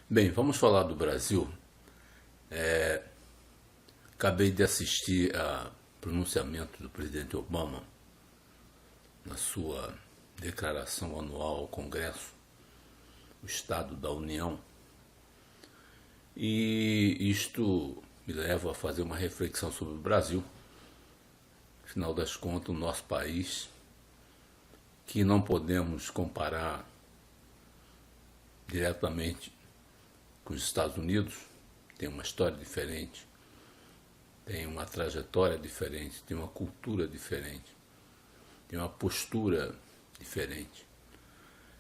Bem, vamos falar do Brasil. Acabei de assistir ao pronunciamento do presidente Obama na sua declaração anual ao Congresso, o Estado da União, e isto me leva a fazer uma reflexão sobre o Brasil. Afinal das contas, o nosso país, que não podemos comparar diretamente com os Estados Unidos, tem uma história diferente, tem uma trajetória diferente, tem uma cultura diferente, tem uma postura diferente.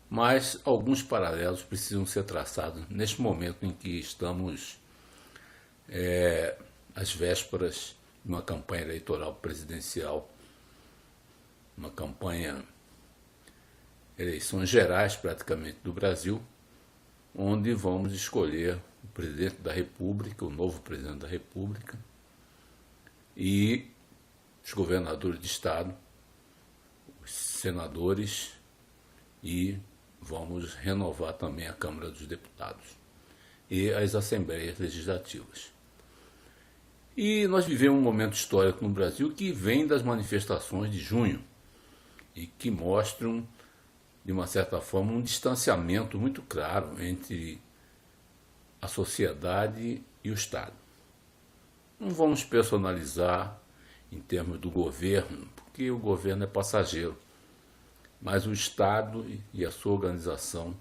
Mas alguns paralelos precisam ser traçados neste momento em que estamos às vésperas de uma campanha eleitoral presidencial, uma campanha, eleições gerais praticamente do Brasil, onde vamos escolher o presidente da República, o novo presidente da República, e os governadores de estado, os senadores, e vamos renovar também a Câmara dos Deputados e as Assembleias Legislativas. E nós vivemos um momento histórico no Brasil que vem das manifestações de junho e que mostram, de uma certa forma, um distanciamento muito claro entre a sociedade e o Estado. Não vamos personalizar em termos do governo, porque o governo é passageiro, mas o Estado e a sua organização,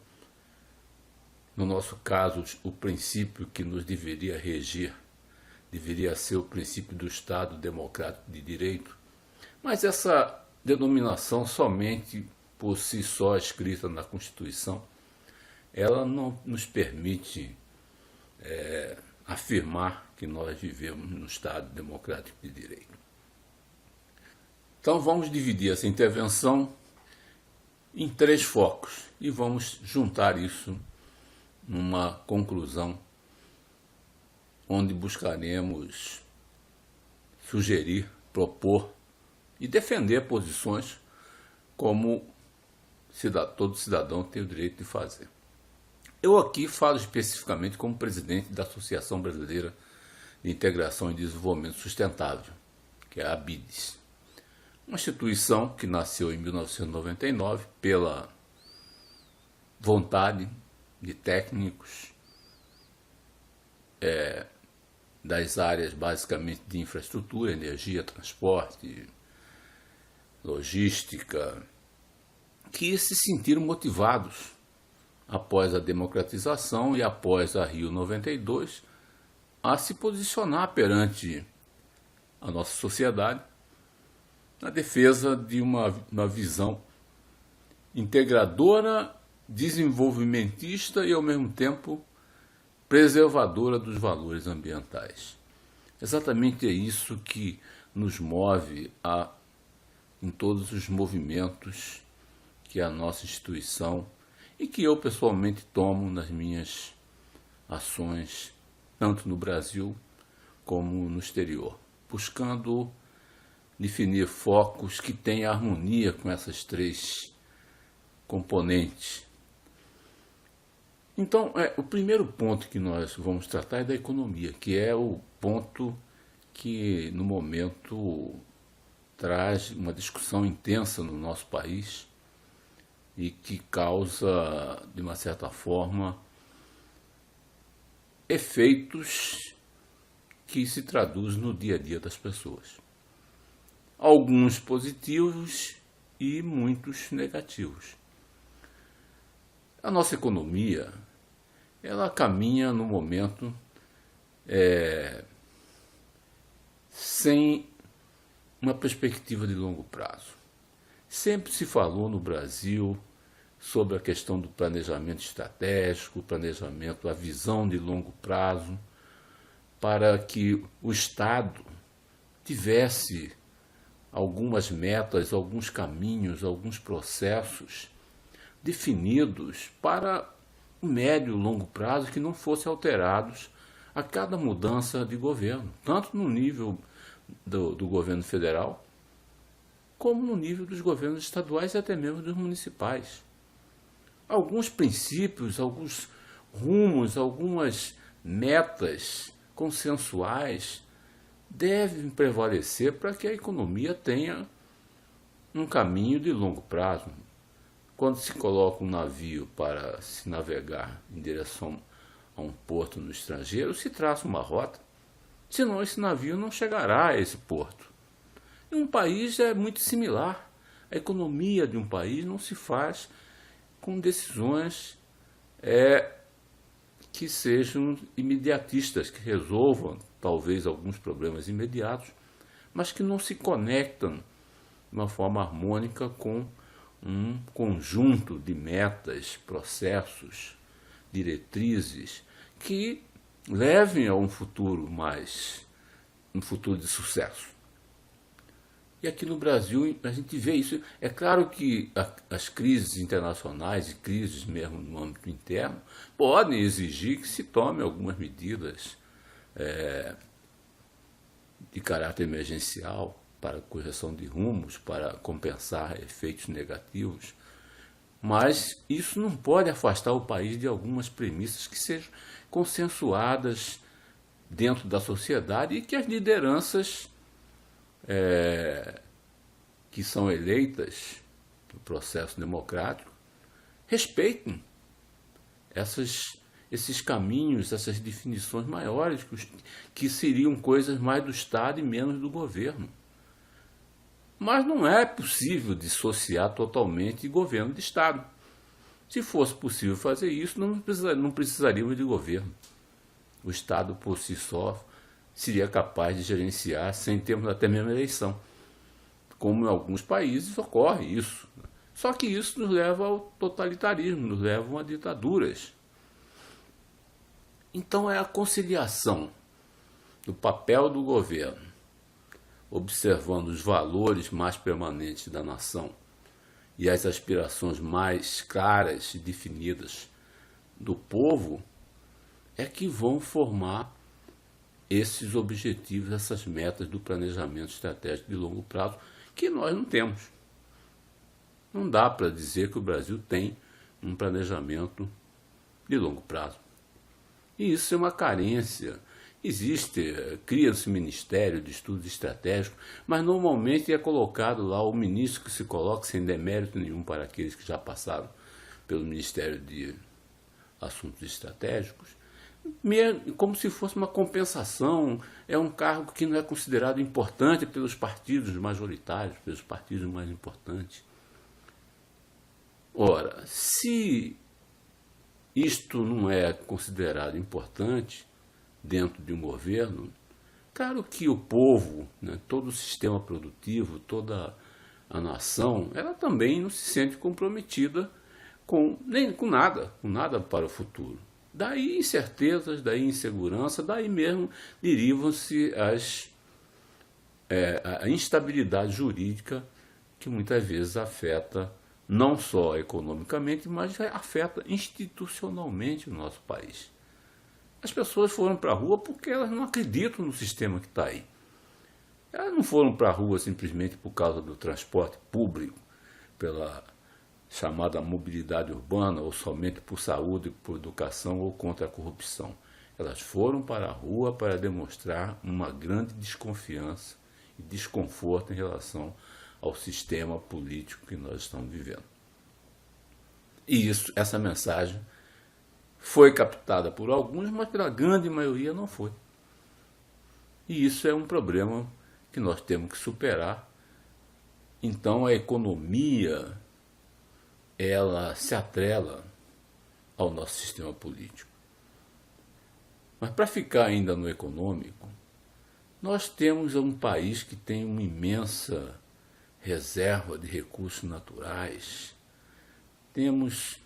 no nosso caso, o princípio que nos deveria regir, deveria ser o princípio do Estado democrático de direito, mas essa denominação somente por si só escrita na Constituição, ela não nos permite afirmar que nós vivemos no Estado democrático de direito. Então vamos dividir essa intervenção em 3 focos e vamos juntar isso numa conclusão onde buscaremos sugerir, propor e defender posições como todo cidadão tem o direito de fazer. Eu aqui falo especificamente como presidente da Associação Brasileira de Integração e Desenvolvimento Sustentável, que é a ABIDES. Uma instituição que nasceu em 1999 pela vontade de técnicos das áreas basicamente de infraestrutura, energia, transporte, logística, que se sentiram motivados após a democratização e após a Rio 92 a se posicionar perante a nossa sociedade na defesa de uma visão integradora, desenvolvimentista e, ao mesmo tempo, preservadora dos valores ambientais. Exatamente é isso que nos move em todos os movimentos que a nossa instituição e que eu pessoalmente tomo nas minhas ações, tanto no Brasil como no exterior, buscando definir focos que tenham harmonia com essas 3 componentes. Então, o primeiro ponto que nós vamos tratar é da economia, que é o ponto que, no momento, traz uma discussão intensa no nosso país e que causa, de uma certa forma, efeitos que se traduzem no dia a dia das pessoas. Alguns positivos e muitos negativos. A nossa economia, ela caminha no momento sem uma perspectiva de longo prazo. Sempre se falou no Brasil sobre a questão do planejamento estratégico, o planejamento, a visão de longo prazo, para que o Estado tivesse algumas metas, alguns caminhos, alguns processos definidos para o médio e longo prazo que não fossem alterados a cada mudança de governo, tanto no nível do governo federal, como no nível dos governos estaduais e até mesmo dos municipais. Alguns princípios, alguns rumos, algumas metas consensuais devem prevalecer para que a economia tenha um caminho de longo prazo. Quando se coloca um navio para se navegar em direção a um porto no estrangeiro, se traça uma rota, senão esse navio não chegará a esse porto. E um país é muito similar. A economia de um país não se faz com decisões que sejam imediatistas, que resolvam talvez alguns problemas imediatos, mas que não se conectam de uma forma harmônica com um conjunto de metas, processos, diretrizes que levem a um futuro de sucesso. E aqui no Brasil a gente vê isso. É claro que as crises internacionais e crises mesmo no âmbito interno podem exigir que se tome algumas medidas de caráter emergencial para correção de rumos, para compensar efeitos negativos. Mas isso não pode afastar o país de algumas premissas que sejam consensuadas dentro da sociedade e que as lideranças que são eleitas no processo democrático respeitem esses caminhos, essas definições maiores, que seriam coisas mais do Estado e menos do governo. Mas não é possível dissociar totalmente governo de Estado. Se fosse possível fazer isso, não precisaríamos de governo. O Estado, por si só, seria capaz de gerenciar sem termos até mesmo eleição. Como em alguns países ocorre isso. Só que isso nos leva ao totalitarismo, nos leva a ditaduras. Então é a conciliação do papel do governo, observando os valores mais permanentes da nação e as aspirações mais claras e definidas do povo, é que vão formar esses objetivos, essas metas do planejamento estratégico de longo prazo, que nós não temos. Não dá para dizer que o Brasil tem um planejamento de longo prazo. E isso é uma carência. Cria-se Ministério de Estudos Estratégicos, mas normalmente é colocado lá o ministro que se coloca sem demérito nenhum para aqueles que já passaram pelo Ministério de Assuntos Estratégicos, como se fosse uma compensação. É um cargo que não é considerado importante pelos partidos majoritários, pelos partidos mais importantes. Ora, se isto não é considerado importante dentro de um governo, claro que o povo, né, todo o sistema produtivo, toda a nação, ela também não se sente comprometida nem com nada para o futuro. Daí incertezas, daí insegurança, daí mesmo derivam-se a instabilidade jurídica que muitas vezes afeta não só economicamente, mas afeta institucionalmente o nosso país. As pessoas foram para a rua porque elas não acreditam no sistema que está aí. Elas não foram para a rua simplesmente por causa do transporte público, pela chamada mobilidade urbana, ou somente por saúde, por educação ou contra a corrupção. Elas foram para a rua para demonstrar uma grande desconfiança e desconforto em relação ao sistema político que nós estamos vivendo. E essa mensagem foi captada por alguns, mas pela grande maioria não foi. E isso é um problema que nós temos que superar. Então a economia, ela se atrela ao nosso sistema político. Mas para ficar ainda no econômico, nós temos um país que tem uma imensa reserva de recursos naturais, temos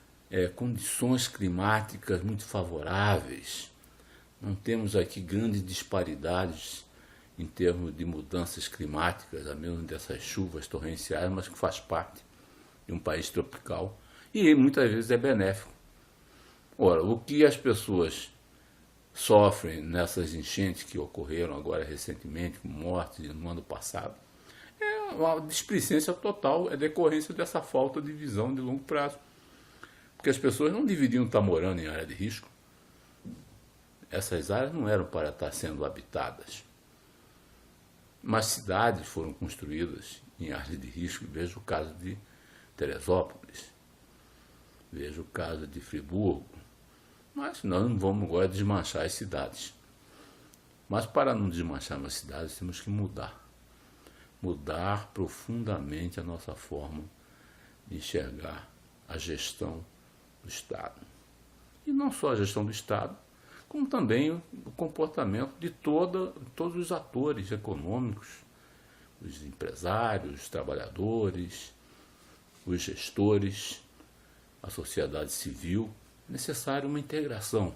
condições climáticas muito favoráveis, não temos aqui grandes disparidades em termos de mudanças climáticas, a menos dessas chuvas torrenciais, mas que faz parte de um país tropical e muitas vezes é benéfico. Ora, o que as pessoas sofrem nessas enchentes que ocorreram agora recentemente, com mortes no ano passado, é uma displicência total, é decorrência dessa falta de visão de longo prazo. Porque as pessoas não deveriam estar morando em área de risco, essas áreas não eram para estar sendo habitadas. Mas cidades foram construídas em áreas de risco. Veja o caso de Teresópolis, veja o caso de Friburgo. Mas nós não vamos agora desmanchar as cidades. Mas para não desmanchar as cidades, temos que mudar. Mudar profundamente a nossa forma de enxergar a gestão do Estado. E não só a gestão do Estado, como também o comportamento de todos os atores econômicos, os empresários, os trabalhadores, os gestores, a sociedade civil. É necessária uma integração.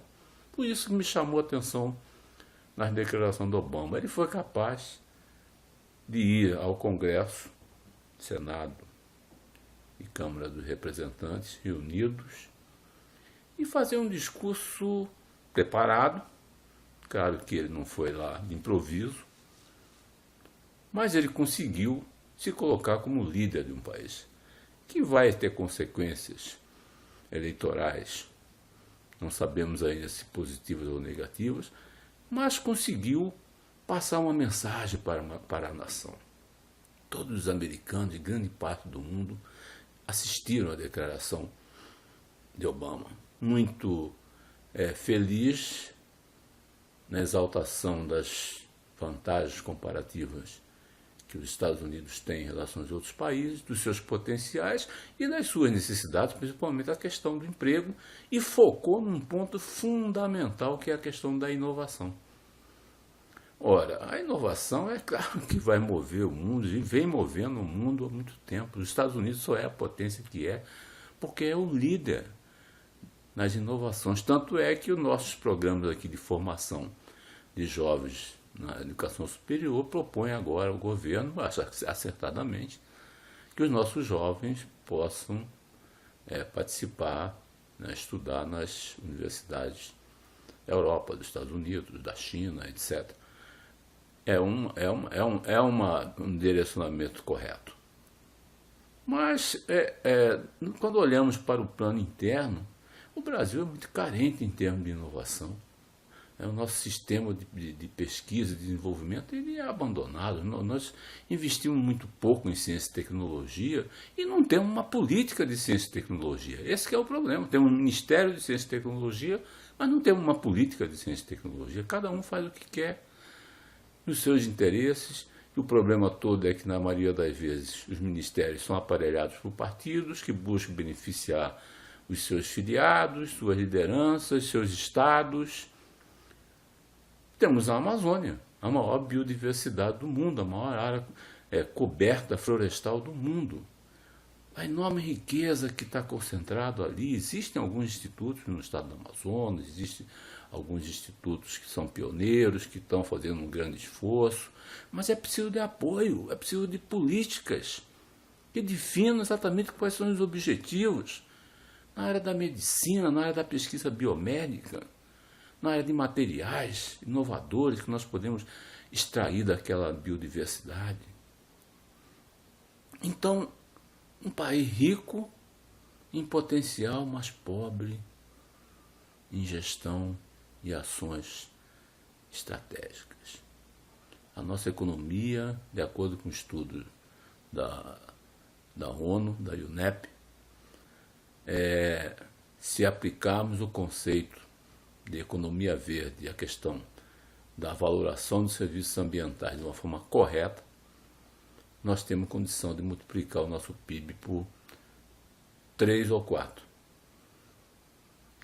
Por isso que me chamou a atenção na declaração do Obama. Ele foi capaz de ir ao Congresso, Senado e Câmara dos Representantes reunidos e fazer um discurso preparado. Claro que ele não foi lá de improviso, mas ele conseguiu se colocar como líder de um país que vai ter consequências eleitorais. Não sabemos ainda se positivas ou negativas, mas conseguiu passar uma mensagem para a nação. Todos os americanos e grande parte do mundo assistiram à declaração de Obama. Muito feliz na exaltação das vantagens comparativas que os Estados Unidos têm em relação aos outros países, dos seus potenciais e das suas necessidades, principalmente a questão do emprego, e focou num ponto fundamental, que é a questão da inovação. Ora, a inovação é claro que vai mover o mundo, e vem movendo o mundo há muito tempo. Os Estados Unidos só é a potência que é, porque é o líder nas inovações. Tanto é que os nossos programas aqui de formação de jovens na educação superior propõe agora ao governo, acertadamente, que os nossos jovens possam participar, estudar nas universidades da Europa, dos Estados Unidos, da China, etc. É um direcionamento correto. Mas, quando olhamos para o plano interno, o Brasil é muito carente em termos de inovação. O nosso sistema de pesquisa e de desenvolvimento ele é abandonado. Nós investimos muito pouco em ciência e tecnologia e não temos uma política de ciência e tecnologia. Esse que é o problema. Temos um Ministério de Ciência e Tecnologia, mas não temos uma política de ciência e tecnologia. Cada um faz o que quer, nos seus interesses. E o problema todo é que, na maioria das vezes, os ministérios são aparelhados por partidos que buscam beneficiar os seus filiados, suas lideranças, seus estados. Temos a Amazônia, a maior biodiversidade do mundo, a maior área coberta florestal do mundo. A enorme riqueza que está concentrada ali. Existem alguns institutos no estado do Amazonas, existem alguns institutos que são pioneiros, que estão fazendo um grande esforço, mas é preciso de apoio, é preciso de políticas que definam exatamente quais são os objetivos na área da medicina, na área da pesquisa biomédica, na área de materiais inovadores que nós podemos extrair daquela biodiversidade. Então, um país rico em potencial, mas pobre em gestão e ações estratégicas. A nossa economia, de acordo com o estudo da ONU, da UNEP, se aplicarmos o conceito de economia verde, a questão da valoração dos serviços ambientais de uma forma correta, nós temos condição de multiplicar o nosso PIB por 3 ou 4.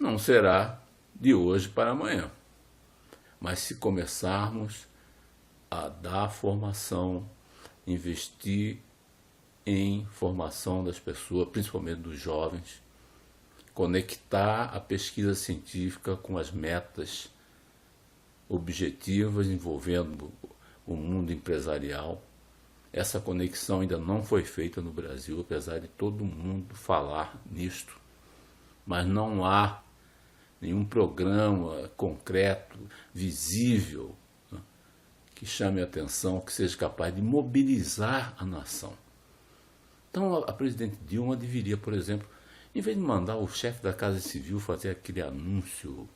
Não será de hoje para amanhã, mas se começarmos a dar formação, investir em formação das pessoas, principalmente dos jovens, conectar a pesquisa científica com as metas objetivas envolvendo o mundo empresarial. Essa conexão ainda não foi feita no Brasil, apesar de todo mundo falar nisto, mas não há nenhum programa concreto, visível, que chame a atenção, que seja capaz de mobilizar a nação. Então a presidente Dilma deveria, por exemplo, em vez de mandar o chefe da Casa Civil fazer aquele anúncio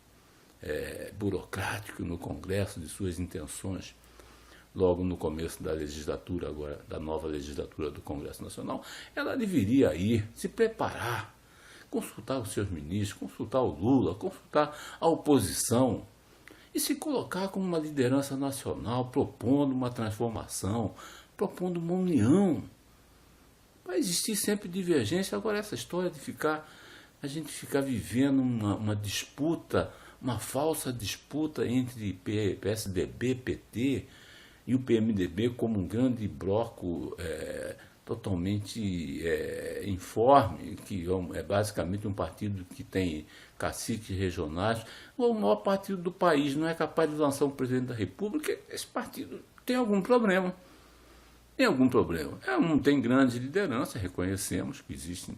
burocrático no Congresso de suas intenções, logo no começo da legislatura, agora da nova legislatura do Congresso Nacional, ela deveria ir se preparar, consultar os seus ministros, consultar o Lula, consultar a oposição e se colocar como uma liderança nacional, propondo uma transformação, propondo uma união. Vai existir sempre divergência. Agora, essa história de a gente ficar vivendo uma disputa, uma falsa disputa entre PSDB, PT e o PMDB como um grande bloco totalmente informe, que é basicamente um partido que tem caciques regionais, o maior partido do país, não é capaz de lançar um presidente da República, esse partido tem algum problema. Tem algum problema. Não tem grandes lideranças, reconhecemos que existem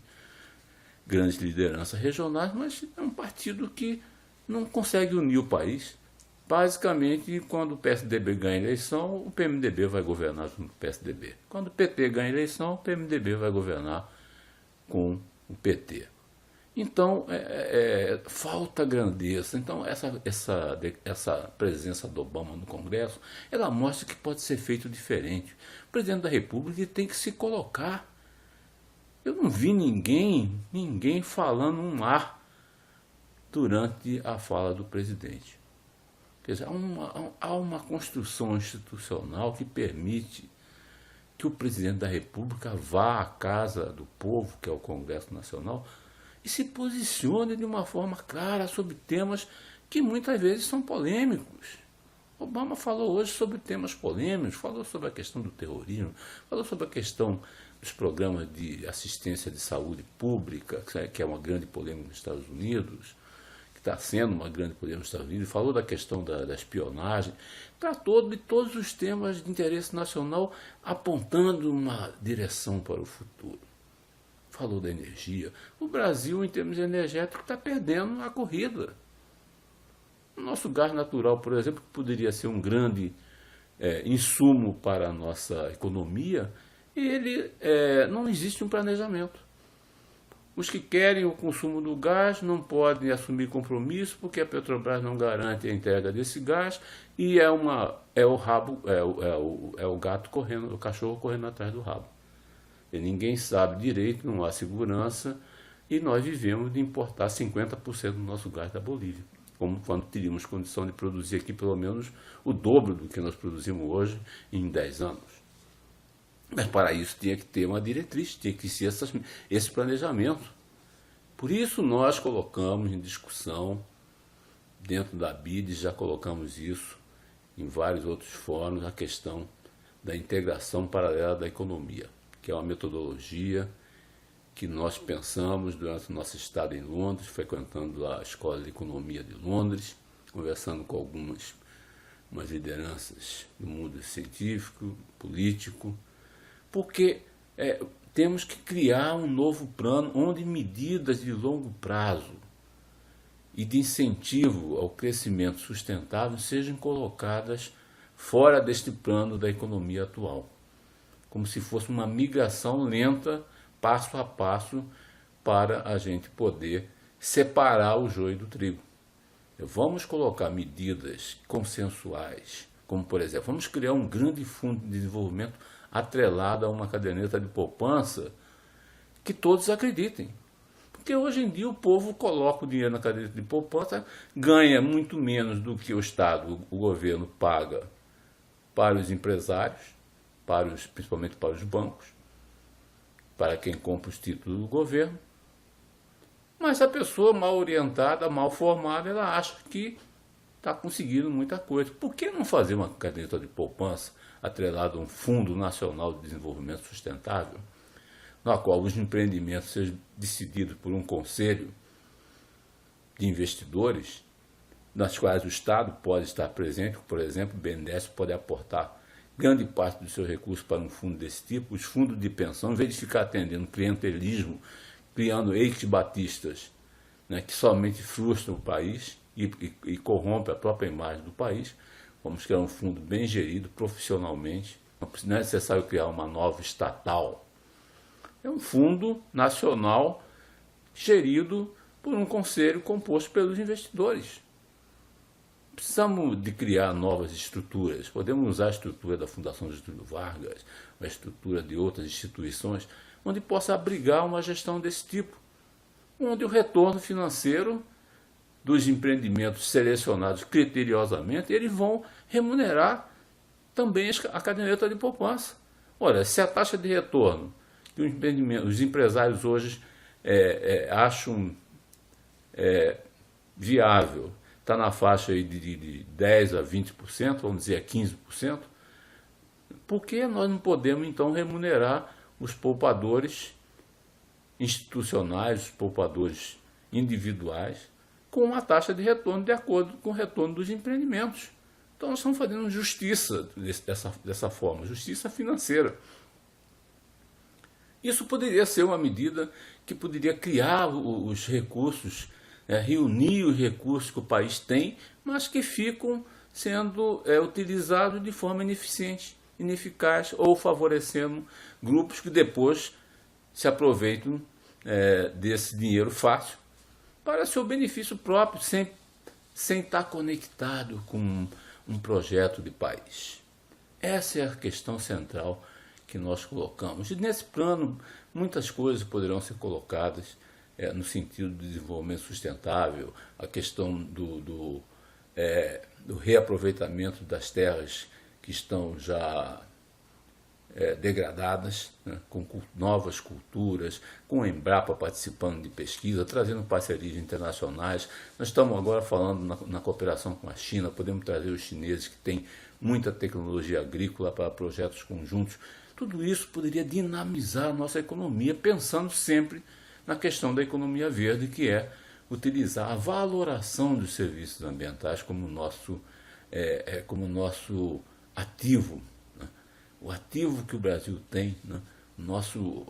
grandes lideranças regionais, mas é um partido que não consegue unir o país. Basicamente, quando o PSDB ganha a eleição, o PMDB vai governar junto com o PSDB. Quando o PT ganha a eleição, o PMDB vai governar com o PT. Então, falta grandeza. Então, essa presença do Obama no Congresso, ela mostra que pode ser feito diferente. O presidente da República tem que se colocar. Eu não vi ninguém falando um ar durante a fala do presidente. Quer dizer, há uma construção institucional que permite que o presidente da República vá à casa do povo, que é o Congresso Nacional, e se posicione de uma forma clara sobre temas que muitas vezes são polêmicos. Obama falou hoje sobre temas polêmicos, falou sobre a questão do terrorismo, falou sobre a questão dos programas de assistência de saúde pública, que é uma grande polêmica nos Estados Unidos, que está sendo uma grande polêmica nos Estados Unidos, falou da questão da espionagem, tratou de todos os temas de interesse nacional, apontando uma direção para o futuro. Falou da energia. O Brasil, em termos energéticos, está perdendo a corrida. O nosso gás natural, por exemplo, que poderia ser um grande insumo para a nossa economia, não existe um planejamento. Os que querem o consumo do gás não podem assumir compromisso porque a Petrobras não garante a entrega desse gás e é o gato correndo, o cachorro correndo atrás do rabo. E ninguém sabe direito, não há segurança, e nós vivemos de importar 50% do nosso gás da Bolívia, como quando teríamos condição de produzir aqui pelo menos o dobro do que nós produzimos hoje em 10 anos. Mas para isso tinha que ter uma diretriz, tinha que ser esse planejamento. Por isso nós colocamos em discussão, dentro da BID, já colocamos isso em vários outros fóruns, a questão da integração paralela da economia, que é uma metodologia que nós pensamos durante o nosso estado em Londres, frequentando a Escola de Economia de Londres, conversando com algumas lideranças do mundo científico, político, porque temos que criar um novo plano onde medidas de longo prazo e de incentivo ao crescimento sustentável sejam colocadas fora deste plano da economia atual, como se fosse uma migração lenta, passo a passo, para a gente poder separar o joio do trigo. Vamos colocar medidas consensuais, como, por exemplo, vamos criar um grande fundo de desenvolvimento atrelado a uma caderneta de poupança que todos acreditem. Porque hoje em dia o povo coloca o dinheiro na caderneta de poupança, ganha muito menos do que o Estado, o governo, paga para os empresários, principalmente para os bancos, para quem compra os títulos do governo. Mas a pessoa mal orientada, mal formada, ela acha que está conseguindo muita coisa. Por que não fazer uma caderneta de poupança atrelada a um Fundo Nacional de Desenvolvimento Sustentável, na qual os empreendimentos sejam decididos por um conselho de investidores, nas quais o Estado pode estar presente, por exemplo, o BNDES pode aportar grande parte dos seus recursos para um fundo desse tipo, os fundos de pensão, em vez de ficar atendendo clientelismo, criando ex-batistas, né, que somente frustram o país e corrompem a própria imagem do país. Vamos criar um fundo bem gerido profissionalmente, não é necessário criar uma nova estatal. É um fundo nacional gerido por um conselho composto pelos investidores. precisamos de criar novas estruturas. Podemos usar a estrutura da Fundação Getúlio Vargas, a estrutura de outras instituições, onde possa abrigar uma gestão desse tipo, onde o retorno financeiro dos empreendimentos selecionados criteriosamente, eles vão remunerar também a caderneta de poupança. Olha, se a taxa de retorno que os empresários hoje acham viável está na faixa aí de 10% a 20%, vamos dizer a 15%, por que nós não podemos então remunerar os poupadores institucionais, os poupadores individuais, com uma taxa de retorno de acordo com o retorno dos empreendimentos? Então nós estamos fazendo justiça dessa forma, justiça financeira. Isso poderia ser uma medida que poderia criar os recursos, reunir os recursos que o país tem, mas que ficam sendo utilizados de forma ineficiente, ineficaz, ou favorecendo grupos que depois se aproveitam desse dinheiro fácil para seu benefício próprio, sem estar conectado com um projeto de país. Essa é a questão central que nós colocamos. E nesse plano, muitas coisas poderão ser colocadas no sentido do desenvolvimento sustentável, a questão do reaproveitamento das terras que estão já degradadas, né, com novas culturas, com a Embrapa participando de pesquisa, trazendo parcerias internacionais. Nós estamos agora falando na cooperação com a China, podemos trazer os chineses que têm muita tecnologia agrícola para projetos conjuntos. Tudo isso poderia dinamizar a nossa economia, pensando sempre na questão da economia verde, que é utilizar a valoração dos serviços ambientais como nosso ativo. O ativo que o Brasil tem, né? O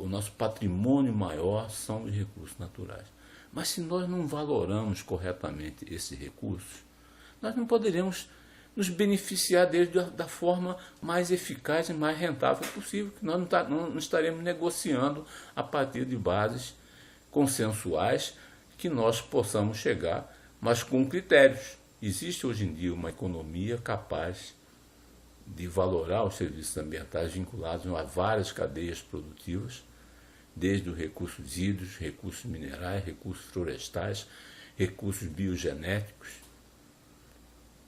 nosso patrimônio maior são os recursos naturais. Mas se nós não valoramos corretamente esses recursos, nós não poderemos nos beneficiar deles da forma mais eficaz e mais rentável possível, que nós não estaremos negociando a partir de bases consensuais que nós possamos chegar, mas com critérios. Existe hoje em dia uma economia capaz de valorar os serviços ambientais vinculados a várias cadeias produtivas, desde os recursos hídricos, recursos minerais, recursos florestais, recursos biogenéticos.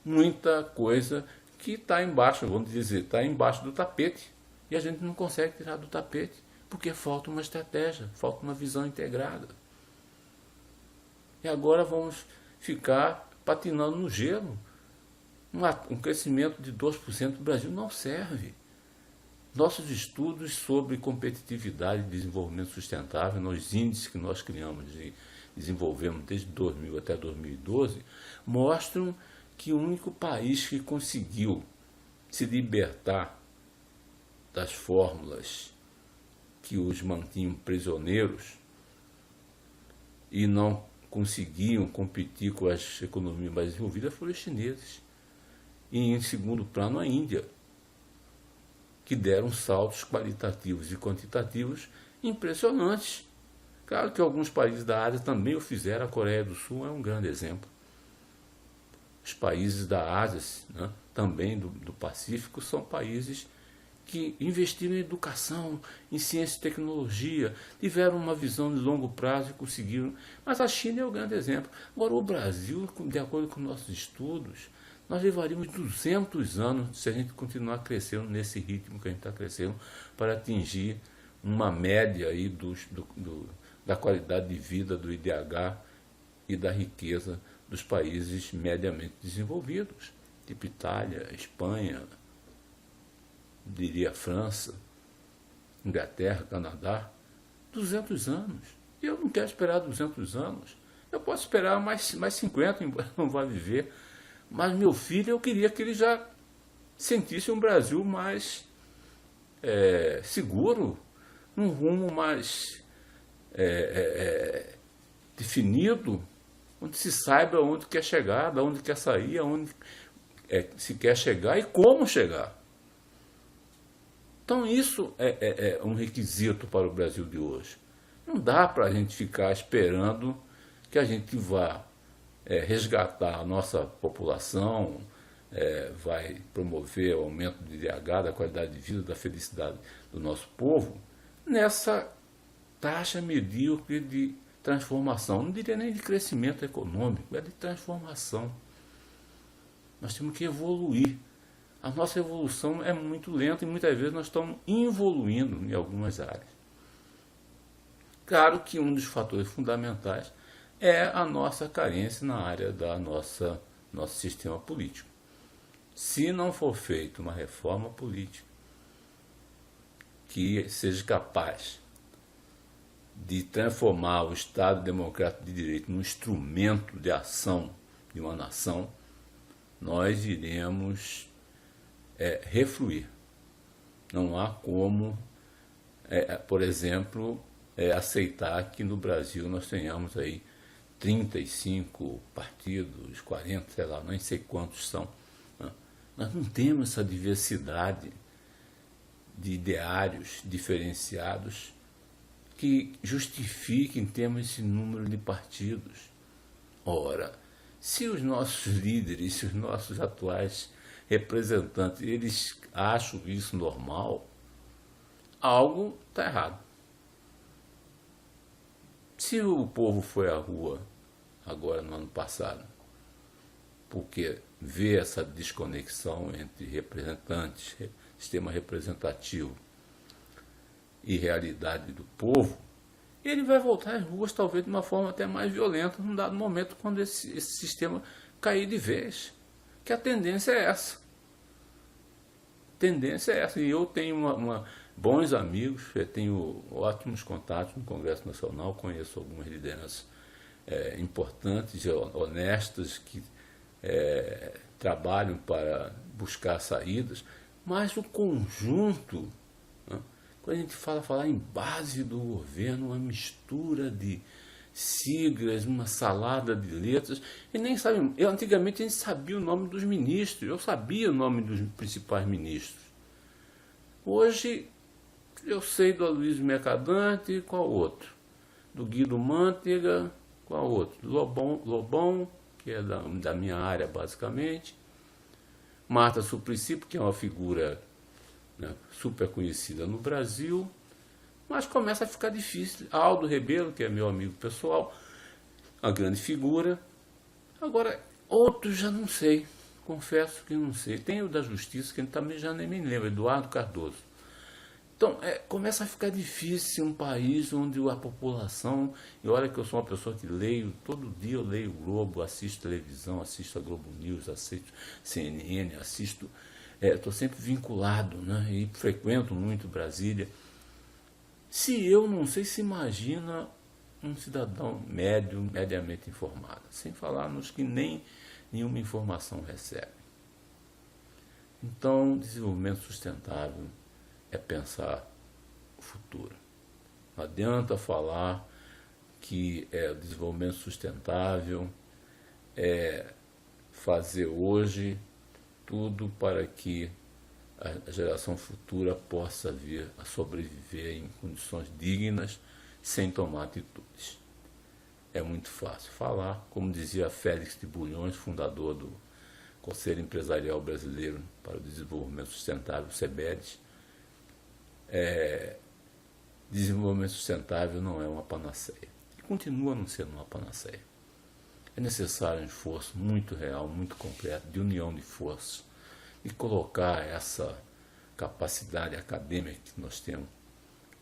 Muita coisa que está embaixo, vamos dizer, está embaixo do tapete, e a gente não consegue tirar do tapete, porque falta uma estratégia, falta uma visão integrada. E agora vamos ficar patinando no gelo. Um crescimento de 2% do Brasil não serve. Nossos estudos sobre competitividade e desenvolvimento sustentável, nos índices que nós criamos e desenvolvemos desde 2000 até 2012, mostram que o único país que conseguiu se libertar das fórmulas que os mantinham prisioneiros e não conseguiam competir com as economias mais desenvolvidas foram os chineses. E em segundo plano a Índia, que deram saltos qualitativos e quantitativos impressionantes. Claro que alguns países da Ásia também o fizeram, a Coreia do Sul é um grande exemplo. Os países da Ásia, né, também do Pacífico, são países que investiram em educação, em ciência e tecnologia, tiveram uma visão de longo prazo e conseguiram. Mas a China é o grande exemplo. Agora, o Brasil, de acordo com nossos estudos, nós levaríamos 200 anos se a gente continuar crescendo nesse ritmo que a gente está crescendo para atingir uma média aí da qualidade de vida, do IDH e da riqueza dos países mediamente desenvolvidos, tipo Itália, Espanha, diria França, Inglaterra, Canadá. 200 anos. E eu não quero esperar 200 anos. Eu posso esperar mais 50, embora não vá viver. Mas meu filho, eu queria que ele já sentisse um Brasil mais seguro, um rumo mais definido, onde se saiba onde quer chegar, de onde quer sair, aonde se quer chegar e como chegar. Então isso é um requisito para o Brasil de hoje. Não dá para a gente ficar esperando que a gente vá resgatar a nossa população, vai promover o aumento do IDH, da qualidade de vida, da felicidade do nosso povo, nessa taxa medíocre de transformação. Não diria nem de crescimento econômico, é de transformação. Nós temos que evoluir. A nossa evolução é muito lenta e muitas vezes nós estamos involuindo em algumas áreas. Claro que um dos fatores fundamentais é a nossa carência na área da nosso sistema político. Se não for feita uma reforma política que seja capaz de transformar o Estado Democrático de Direito num instrumento de ação de uma nação, nós iremos refluir. Não há como, por exemplo, aceitar que no Brasil nós tenhamos aí 35 partidos, 40, sei lá, nem sei quantos são. Né? Nós não temos essa diversidade de ideários diferenciados que justifiquem termos esse número de partidos. Ora, se os nossos líderes, se os nossos atuais representantes, eles acham isso normal, algo está errado. Se o povo foi à rua agora no ano passado, porque vê essa desconexão entre representantes, sistema representativo e realidade do povo, ele vai voltar às ruas talvez de uma forma até mais violenta num dado momento, quando esse sistema cair de vez. Que a tendência é essa. E eu tenho bons amigos, eu tenho ótimos contatos no Congresso Nacional, conheço algumas lideranças importantes, honestas, que trabalham para buscar saídas, mas o conjunto, né? Quando a gente falar em base do governo, uma mistura de siglas, uma salada de letras, e nem sabe. Antigamente a gente sabia o nome dos ministros, eu sabia o nome dos principais ministros. Hoje eu sei do Aloysio Mercadante, qual outro? Do Guido Mantega, qual outro? Lobão, que é da minha área basicamente. Marta Suplicy, que é uma figura, né, super conhecida no Brasil, mas começa a ficar difícil. Aldo Rebelo, que é meu amigo pessoal, uma grande figura. Agora, outros já não sei, confesso que não sei. Tem o da Justiça, que também já nem me lembro, Eduardo Cardoso. Então, começa a ficar difícil um país onde a população, e olha que eu sou uma pessoa que leio, todo dia eu leio o Globo, assisto televisão, assisto a Globo News, assisto CNN, estou sempre vinculado, né, e frequento muito Brasília. Se eu não sei, se imagina um cidadão médio, mediamente informado, sem falar nos que nem nenhuma informação recebem. Então, desenvolvimento sustentável é pensar o futuro. Não adianta falar que o desenvolvimento sustentável é fazer hoje tudo para que a geração futura possa vir a sobreviver em condições dignas sem tomar atitudes. É muito fácil falar, como dizia Félix de Bulhões, fundador do Conselho Empresarial Brasileiro para o Desenvolvimento Sustentável, CEBEDES, desenvolvimento sustentável não é uma panaceia. E continua não sendo uma panaceia. É necessário um esforço muito real, muito concreto, de união de forças, e colocar essa capacidade acadêmica que nós temos,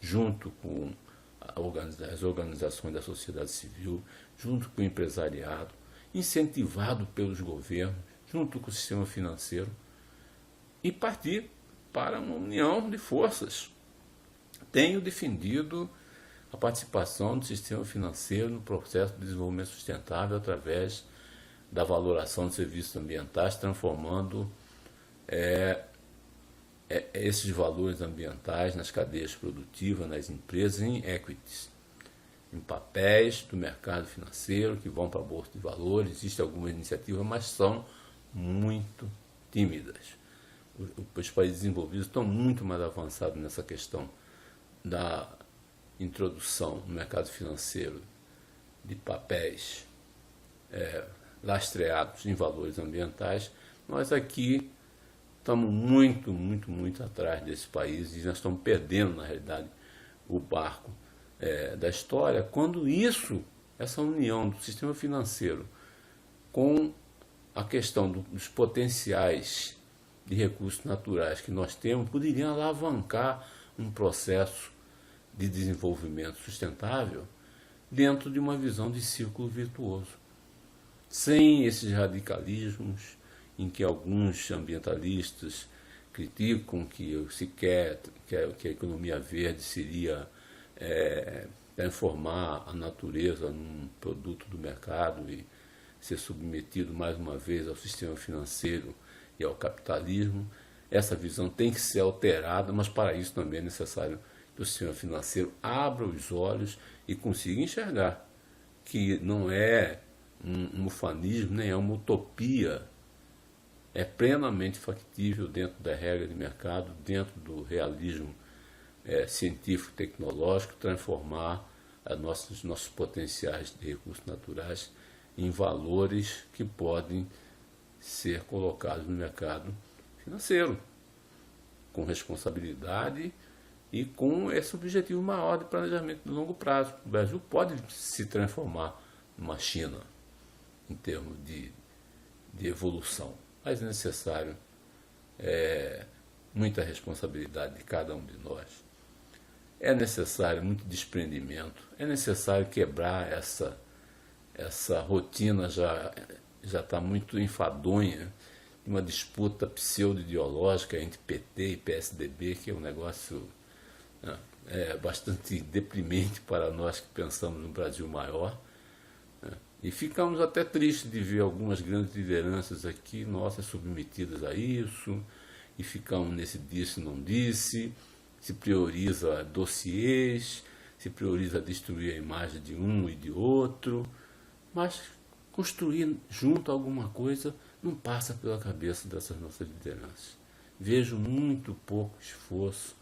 junto com as organizações da sociedade civil, junto com o empresariado, incentivado pelos governos, junto com o sistema financeiro, e partir para uma união de forças. Tenho defendido a participação do sistema financeiro no processo de desenvolvimento sustentável através da valoração de serviços ambientais, transformando esses valores ambientais nas cadeias produtivas, nas empresas, em equities, em papéis do mercado financeiro que vão para a Bolsa de Valores. Existem algumas iniciativas, mas são muito tímidas. Os países desenvolvidos estão muito mais avançados nessa questão da introdução no mercado financeiro de papéis lastreados em valores ambientais, nós aqui estamos muito atrás desse país e nós estamos perdendo, na realidade, o barco da história, quando essa união do sistema financeiro com a questão dos potenciais de recursos naturais que nós temos, poderia alavancar um processo de desenvolvimento sustentável dentro de uma visão de círculo virtuoso, sem esses radicalismos em que alguns ambientalistas criticam que que a economia verde seria transformar a natureza num produto do mercado e ser submetido mais uma vez ao sistema financeiro e ao capitalismo. Essa visão tem que ser alterada, mas para isso também é necessário que o sistema financeiro abra os olhos e consiga enxergar que não é um ufanismo, nem é uma utopia. É plenamente factível dentro da regra de mercado, dentro do realismo científico-tecnológico, transformar nossos potenciais de recursos naturais em valores que podem ser colocados no mercado financeiro, com responsabilidade e com esse objetivo maior de planejamento de longo prazo. O Brasil pode se transformar numa China em termos de evolução, mas é necessário muita responsabilidade de cada um de nós. É necessário muito desprendimento, é necessário quebrar essa rotina já está muito enfadonha, de uma disputa pseudo-ideológica entre PT e PSDB, que é um negócio bastante deprimente para nós que pensamos num Brasil maior. E ficamos até tristes de ver algumas grandes lideranças aqui, nossas, submetidas a isso, e ficamos nesse disse não disse, se prioriza dossiês, se prioriza destruir a imagem de um e de outro, mas construir junto alguma coisa não passa pela cabeça dessas nossas lideranças. Vejo muito pouco esforço,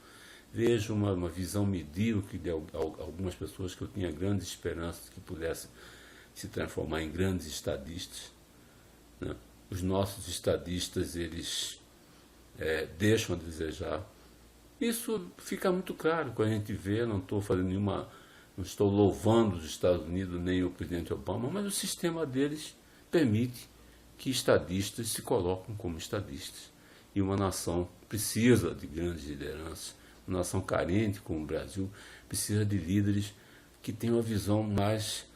vejo uma visão medíocre de algumas pessoas que eu tinha grandes esperanças que pudessem se transformar em grandes estadistas. Né? Os nossos estadistas, eles deixam a desejar. Isso fica muito claro quando a gente vê, não estou louvando os Estados Unidos nem o presidente Obama, mas o sistema deles permite que estadistas se colocam como estadistas. E uma nação precisa de grandes lideranças, uma nação carente como o Brasil precisa de líderes que tenham uma visão mais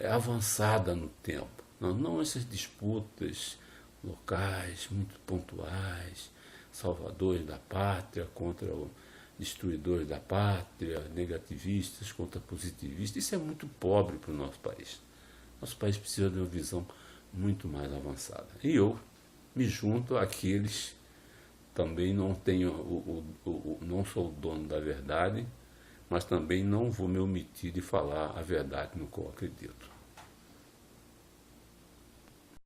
avançada no tempo. Não essas disputas locais, muito pontuais, salvadores da pátria contra o destruidores da pátria, negativistas contra positivistas. Isso é muito pobre para o nosso país. Nosso país precisa de uma visão muito mais avançada. E eu me junto àqueles, também não não sou o dono da verdade, mas também não vou me omitir de falar a verdade no qual acredito.